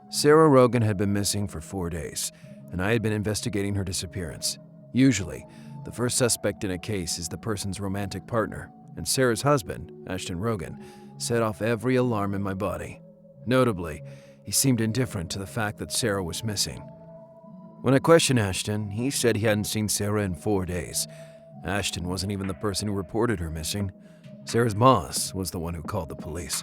Sarah Rogen had been missing for 4 days, and I had been investigating her disappearance. Usually, the first suspect in a case is the person's romantic partner, and Sarah's husband, Ashton Rogen, set off every alarm in my body. Notably, he seemed indifferent to the fact that Sarah was missing. When I questioned Ashton, he said he hadn't seen Sarah in 4 days. Ashton wasn't even the person who reported her missing. Sarah's boss was the one who called the police.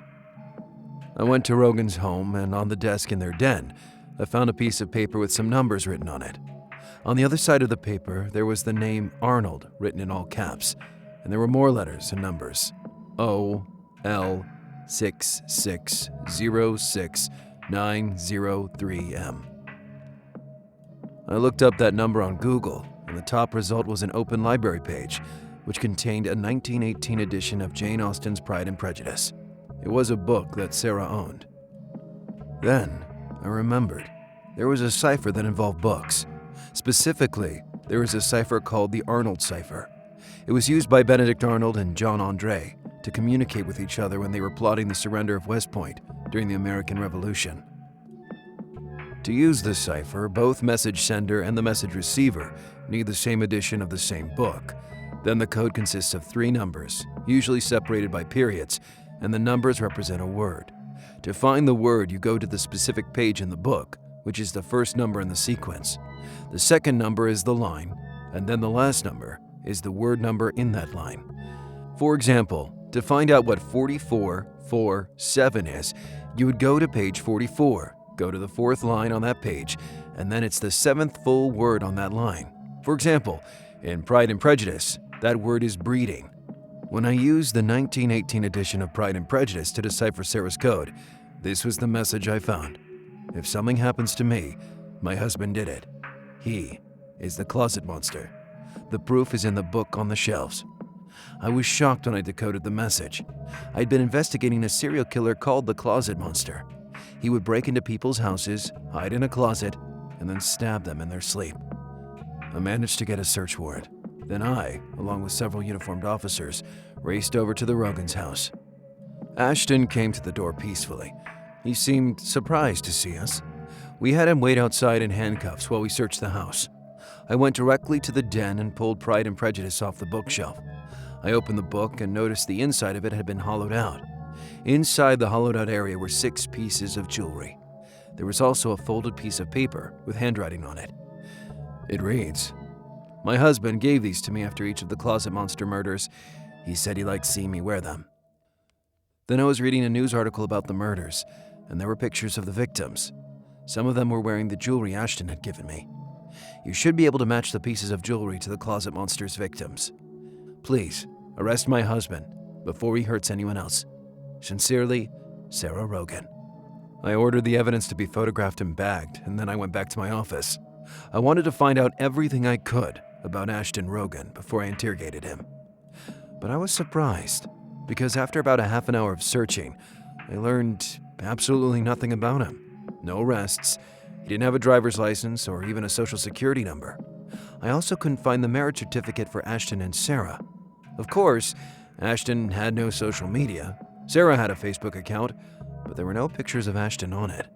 I went to Rogen's home, and on the desk in their den, I found a piece of paper with some numbers written on it. On the other side of the paper, there was the name Arnold written in all caps, and there were more letters and numbers. OL6606903M. I looked up that number on Google, and the top result was an open library page, which contained a 1918 edition of Jane Austen's Pride and Prejudice. It was a book that Sarah owned. Then, I remembered. There was a cipher that involved books. Specifically, there was a cipher called the Arnold cipher. It was used by Benedict Arnold and John Andre to communicate with each other when they were plotting the surrender of West Point during the American Revolution. To use this cipher, both message sender and the message receiver need the same edition of the same book. Then the code consists of 3 numbers, usually separated by periods, and the numbers represent a word. To find the word, you go to the specific page in the book, which is the first number in the sequence. The second number is the line, and then the last number is the word number in that line. For example, to find out what 4447 is, you would go to page 44, go to the 4th line on that page, and then it's the 7th full word on that line. For example, in Pride and Prejudice, that word is breeding. When I used the 1918 edition of Pride and Prejudice to decipher Sarah's code, this was the message I found. If something happens to me, my husband did it. He is the closet monster. The proof is in the book on the shelves. I was shocked when I decoded the message. I'd been investigating a serial killer called the Closet Monster. He would break into people's houses, hide in a closet, and then stab them in their sleep. I managed to get a search warrant. Then I, along with several uniformed officers, raced over to the Rogens' house. Ashton came to the door peacefully. He seemed surprised to see us. We had him wait outside in handcuffs while we searched the house. I went directly to the den and pulled Pride and Prejudice off the bookshelf. I opened the book and noticed the inside of it had been hollowed out. Inside the hollowed out area were 6 pieces of jewelry. There was also a folded piece of paper with handwriting on it. It reads, "My husband gave these to me after each of the Closet Monster murders. He said he liked seeing me wear them." Then I was reading a news article about the murders, and there were pictures of the victims. Some of them were wearing the jewelry Ashton had given me. You should be able to match the pieces of jewelry to the Closet Monster's victims. Please, arrest my husband before he hurts anyone else. Sincerely, Sarah Rogen. I ordered the evidence to be photographed and bagged, and then I went back to my office. I wanted to find out everything I could about Ashton Rogen before I interrogated him. But I was surprised, because after about a half an hour of searching, I learned absolutely nothing about him. No arrests. He didn't have a driver's license or even a social security number. I also couldn't find the marriage certificate for Ashton and Sarah. Of course, Ashton had no social media. Sarah had a Facebook account, but there were no pictures of Ashton on it.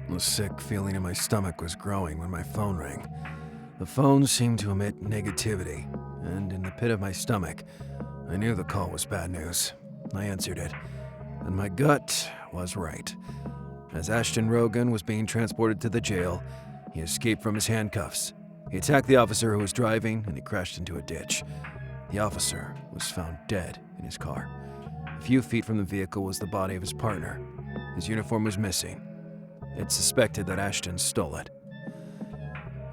A sick feeling in my stomach was growing when my phone rang. The phone seemed to emit negativity, and in the pit of my stomach, I knew the call was bad news. I answered it, and my gut was right. As Ashton Rogen was being transported to the jail, he escaped from his handcuffs. He attacked the officer who was driving, and he crashed into a ditch. The officer was found dead in his car. A few feet from the vehicle was the body of his partner. His uniform was missing. It's suspected that Ashton stole it.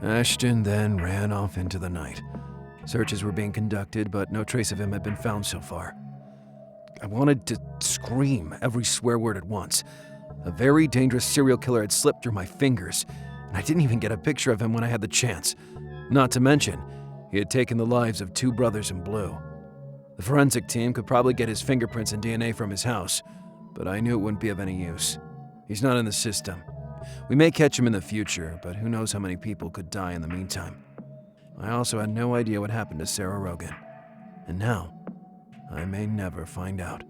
Ashton then ran off into the night. Searches were being conducted, but no trace of him had been found so far. I wanted to scream every swear word at once. A very dangerous serial killer had slipped through my fingers, and I didn't even get a picture of him when I had the chance. Not to mention, he had taken the lives of 2 brothers in blue. The forensic team could probably get his fingerprints and DNA from his house, but I knew it wouldn't be of any use. He's not in the system. We may catch him in the future, but who knows how many people could die in the meantime. I also had no idea what happened to Sarah Rogen. And now, I may never find out.